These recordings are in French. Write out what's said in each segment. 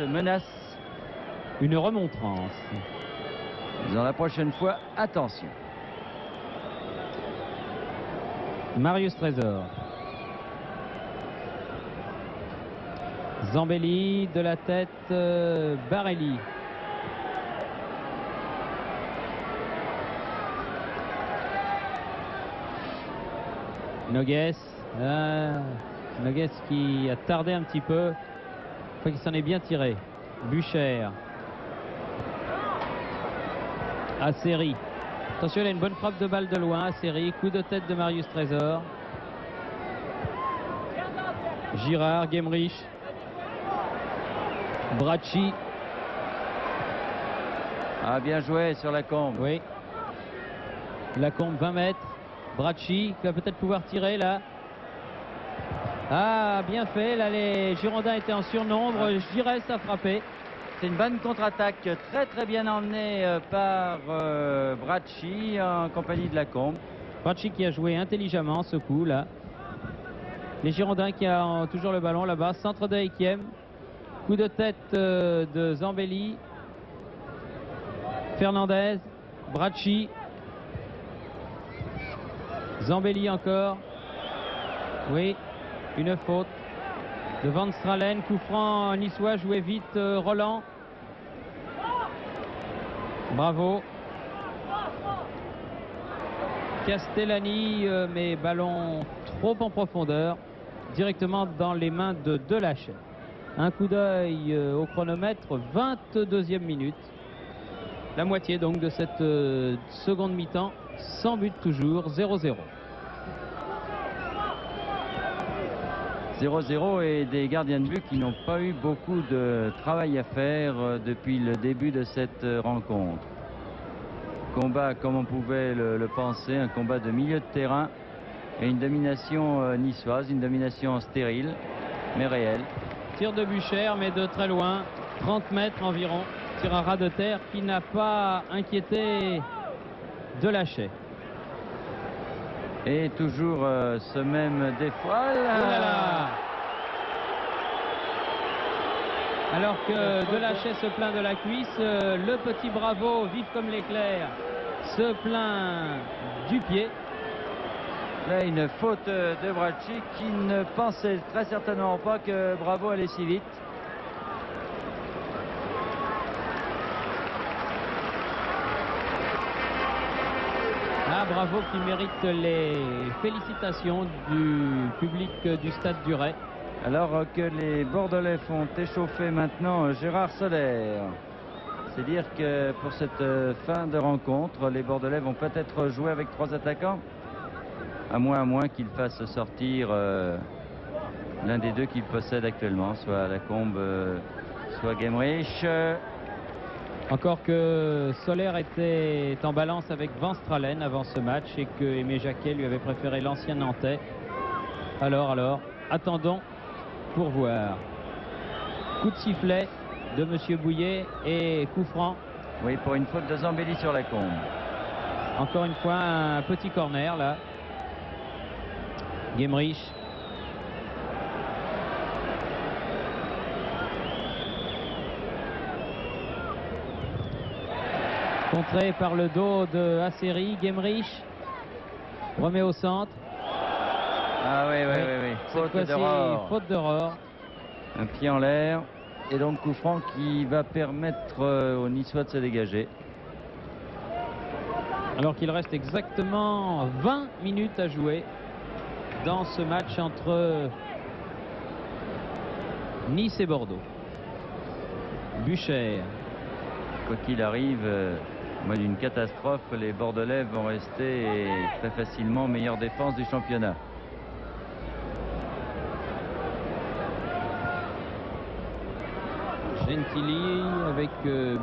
menace une remontrance. Dans la prochaine fois, attention. Marius Trésor. Zambelli de la tête, Barelli. Noguès. Noguès qui a tardé un petit peu. Faut qu'il s'en est bien tiré. Bucher. Asseri. Attention, il a une bonne frappe de balle de loin. Asseri. Coup de tête de Marius Trésor. Girard, Gemrich. Bracci. Ah, bien joué sur Lacombe. Oui. Lacombe, 20 mètres. Bracci qui va peut-être pouvoir tirer là. Ah, bien fait. Là, les Girondins étaient en surnombre. Giresse a frappé. C'est une bonne contre-attaque très bien emmenée par Bracci en compagnie de Lacombe. Bracci qui a joué intelligemment ce coup là. Les Girondins qui ont toujours le ballon là-bas. Centre de Heikiem. Coup de tête de Zambelli. Fernandez. Bracci. Zambelli encore. Oui, une faute de Van Stralen. Coup franc niçois, joué vite Roland. Bravo. Castellani, mais ballon trop en profondeur, directement dans les mains de Delachais. Un coup d'œil au chronomètre, 22e minute. La moitié donc de cette seconde mi-temps, sans but toujours, 0-0. 0-0 et des gardiens de but qui n'ont pas eu beaucoup de travail à faire depuis le début de cette rencontre. Combat comme on pouvait le penser, un combat de milieu de terrain et une domination niçoise, une domination stérile mais réelle. Tir de Bucher mais de très loin, 30 mètres environ, tir à ras de terre qui n'a pas inquiété Delachais. Et toujours ce même défaut. Oh là là. Alors que Delachais se plaint de la cuisse, le petit Bravo, vif comme l'éclair, se plaint du pied. Là, une faute de Bracci qui ne pensait très certainement pas que Bravo allait si vite. Ah, Bravo qui mérite les félicitations du public du Stade du Ray. Alors que les Bordelais font échauffer maintenant Gérard Soler. C'est dire que pour cette fin de rencontre, les Bordelais vont peut-être jouer avec 3 attaquants. À moins qu'ils fassent sortir l'un des deux qu'ils possèdent actuellement, soit Lacombe, soit Gemrich. Encore que Soler était en balance avec Van Stralen avant ce match et que Aimé Jacquet lui avait préféré l'ancien Nantais. Alors, attendons pour voir. Coup de sifflet de Monsieur Bouillet et coup franc. Oui, pour une faute de Zambelli sur Lacombe. Encore une fois, un petit corner là. Gemrich. Contré par le dos de Asseri, Gemrich remet au centre. Ah oui. Faute d'Aurore. Un pied en l'air. Et donc coup franc qui va permettre aux Niçois de se dégager. Alors qu'il reste exactement 20 minutes à jouer dans ce match entre Nice et Bordeaux. Bucher. Quoi qu'il arrive, d'une catastrophe, les Bordelais vont rester très facilement meilleure défense du championnat. Gentili avec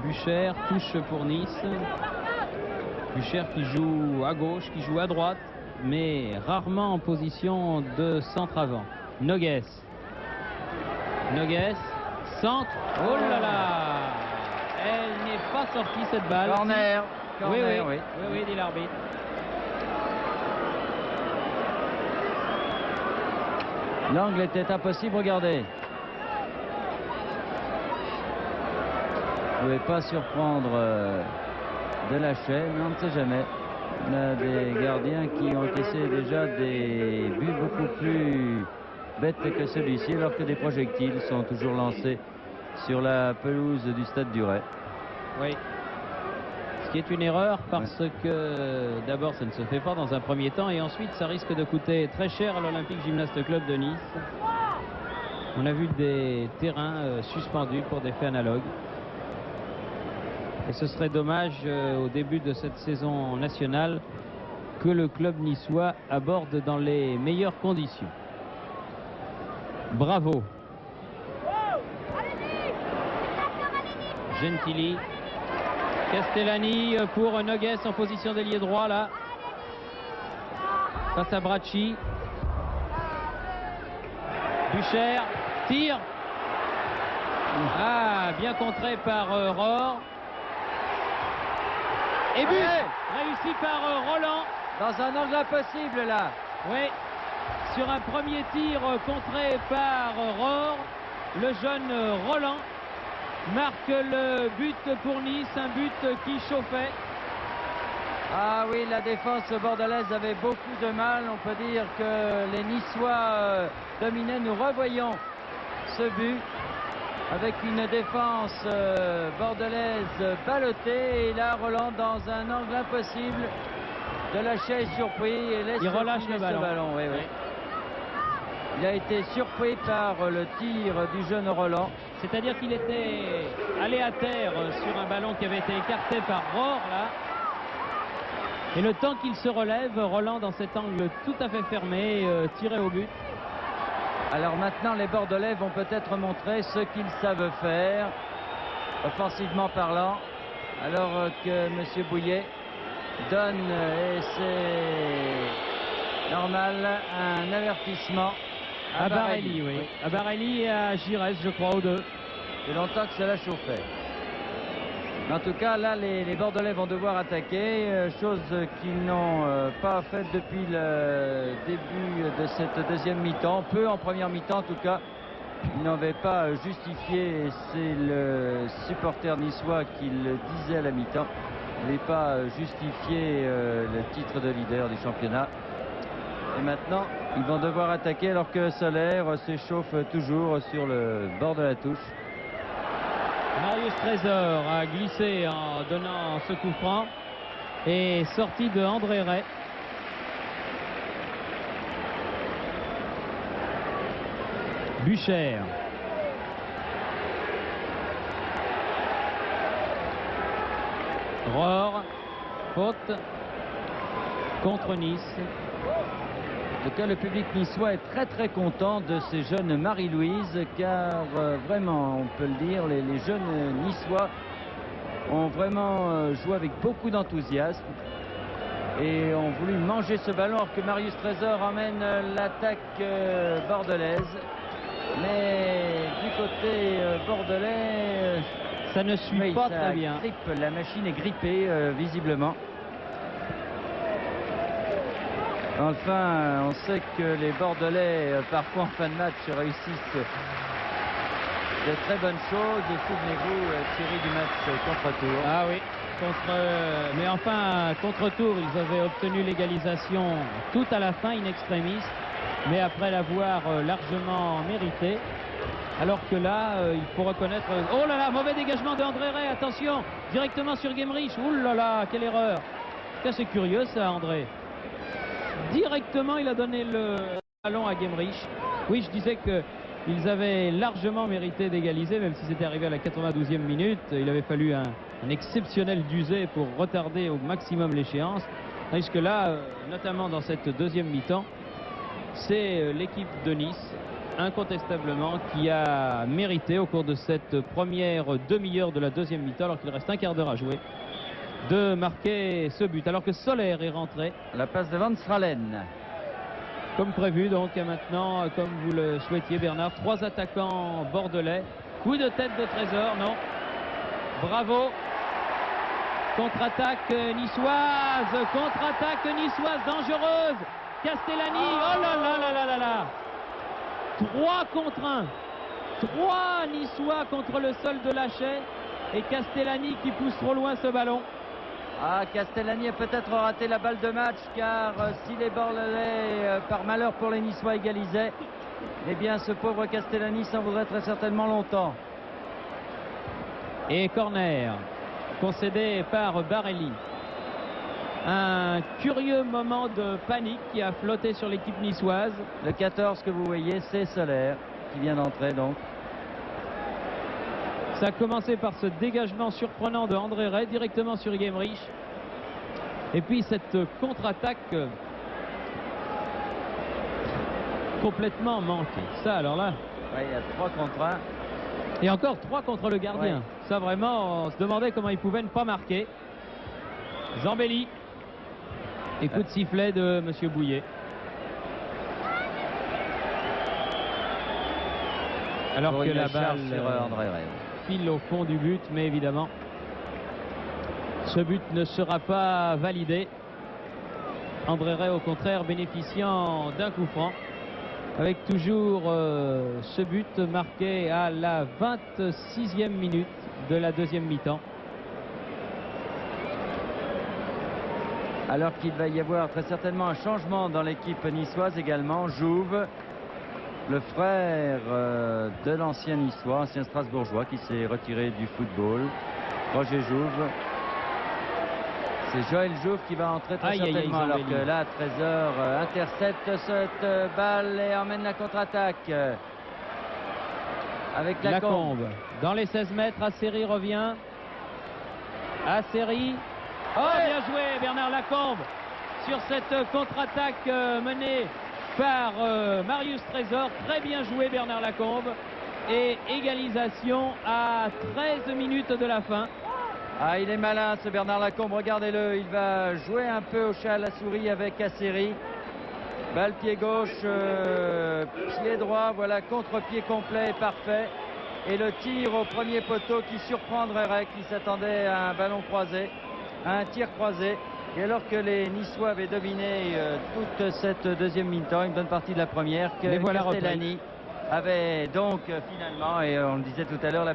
Bucher, touche pour Nice. Bucher qui joue à gauche, qui joue à droite, mais rarement en position de centre avant. Noguès. Centre. Oh là là! Elle n'est pas sortie cette balle. Corner. Oui, dit l'arbitre. L'angle était impossible, regardez. pouvait pas surprendre Delachey, mais on ne sait jamais. On a des gardiens qui ont essayé déjà des buts beaucoup plus bêtes que celui-ci, alors que des projectiles sont toujours lancés sur la pelouse du Stade du Ray. Oui. Ce qui est une erreur parce que d'abord ça ne se fait pas dans un premier temps et ensuite ça risque de coûter très cher à l'Olympique Gymnaste Club de Nice. On a vu des terrains suspendus pour des faits analogues. Et ce serait dommage au début de cette saison nationale que le club niçois aborde dans les meilleures conditions. Bravo. Gentili. Castellani pour Nogues en position d'ailier droit là. Face à Bracci. Bucher. Tire. Ah, bien contré par Rohr. Et but réussi par Roland. Dans un angle impossible là. Oui, sur un premier tir contré par Rohr, le jeune Roland marque le but pour Nice, un but qui chauffait. Ah oui, la défense bordelaise avait beaucoup de mal. On peut dire que les Niçois dominaient. Nous revoyons ce but avec une défense bordelaise ballottée. Et là, Roland dans un angle impossible. Delachey est surpris et laisse Il relâche le ballon. Oui, oui. Il a été surpris par le tir du jeune Roland. C'est-à-dire qu'il était allé à terre sur un ballon qui avait été écarté par Rohr là. Et le temps qu'il se relève, Roland dans cet angle tout à fait fermé, tiré au but. Alors maintenant, les Bordelais vont peut-être montrer ce qu'ils savent faire, offensivement parlant, alors que M. Bouillet donne, et c'est normal, un avertissement à Barelli, oui. À Barelli et à Giresse, je crois, aux deux. C'est longtemps que cela chauffait. En tout cas, là, les Bordelais vont devoir attaquer, chose qu'ils n'ont pas faite depuis le début de cette deuxième mi-temps. Peu en première mi-temps, en tout cas. Ils n'avaient pas justifié, et c'est le supporter niçois qui le disait à la mi-temps, n'avait pas justifié le titre de leader du championnat. Et maintenant, ils vont devoir attaquer alors que Solaire s'échauffe toujours sur le bord de la touche. Marius Trésor a glissé en donnant ce coup franc et sorti de André Ray. Bucher. Rohr. Faute contre Nice. En tout cas, le public niçois est très content de ces jeunes Marie-Louise, car vraiment, on peut le dire, les jeunes niçois ont vraiment joué avec beaucoup d'enthousiasme et ont voulu manger ce ballon, alors que Marius Trésor emmène l'attaque bordelaise. Mais du côté bordelais, ça ne suit pas très bien. La machine est grippée visiblement. Enfin, on sait que les Bordelais, parfois en fin de match, réussissent de très bonnes choses. Souvenez-vous, Thierry, du match contre-tour. Ah oui, mais enfin, contre-tour, ils avaient obtenu l'égalisation tout à la fin, in extremis, mais après l'avoir largement mérité. Alors que là, il faut reconnaître... Oh là là, mauvais dégagement de André Ray, attention, directement sur Guemrich. Ouh là là, quelle erreur. C'est curieux ça, André. Directement, il a donné le ballon à Guemrich. Oui, je disais qu'ils avaient largement mérité d'égaliser, même si c'était arrivé à la 92e minute. Il avait fallu un exceptionnel d'usé pour retarder au maximum l'échéance. Tandis que là, notamment dans cette deuxième mi-temps, c'est l'équipe de Nice, incontestablement, qui a mérité au cours de cette première demi-heure de la deuxième mi-temps, alors qu'il reste un quart d'heure à jouer, de marquer ce but, alors que Solaire est rentré. La passe de Van Stralen. Comme prévu, donc maintenant, comme vous le souhaitiez, Bernard, 3 attaquants bordelais. Coup de tête de Trésor, non. Bravo. Contre-attaque niçoise, dangereuse. Castellani, oh là là là là là là. 3 contre 1. 3 Niçois contre le seul Delachey. Et Castellani qui pousse trop loin ce ballon. Ah, Castellani a peut-être raté la balle de match, car si les Bordelais, par malheur pour les Niçois, égalisaient, eh bien ce pauvre Castellani s'en voudrait très certainement longtemps. Et corner concédé par Barelli. Un curieux moment de panique qui a flotté sur l'équipe niçoise. Le 14 que vous voyez, c'est Soler qui vient d'entrer donc. Ça a commencé par ce dégagement surprenant de André Ray directement sur Yemerich. Et puis cette contre-attaque complètement manquée. Ça alors là. Oui, il y a 3 contre 1. Et encore 3 contre le gardien. Ouais. Ça vraiment, on se demandait comment il pouvait ne pas marquer. Zambelli. Et coup de sifflet de Monsieur Bouillet. Alors que la balle André Ray file au fond du but, mais évidemment, ce but ne sera pas validé. André Ray, au contraire, bénéficiant d'un coup franc, avec toujours ce but marqué à la 26e minute de la deuxième mi-temps. Alors qu'il va y avoir très certainement un changement dans l'équipe niçoise également. Jouve, le frère de l'ancien niçois, ancien strasbourgeois, qui s'est retiré du football. Roger Jouve. C'est Joël Jouve qui va entrer très certainement, alors que là, Trésor intercepte cette balle et emmène la contre-attaque. Avec Lacombe. Dans les 16 mètres, Asseri revient. Asseri. Oh, bien joué Bernard Lacombe sur cette contre-attaque menée par Marius Trésor. Très bien joué Bernard Lacombe. Et égalisation à 13 minutes de la fin. Ah, il est malin ce Bernard Lacombe, regardez-le, il va jouer un peu au chat à la souris avec Asseri. Balle pied gauche, pied droit, voilà, contre-pied complet et parfait. Et le tir au premier poteau qui surprend André Ray, qui s'attendait à un ballon croisé, à un tir croisé. Et alors que les Niçois avaient dominé toute cette deuxième mi-temps, une bonne partie de la première, que Castellani avait donc finalement, et on le disait tout à l'heure, la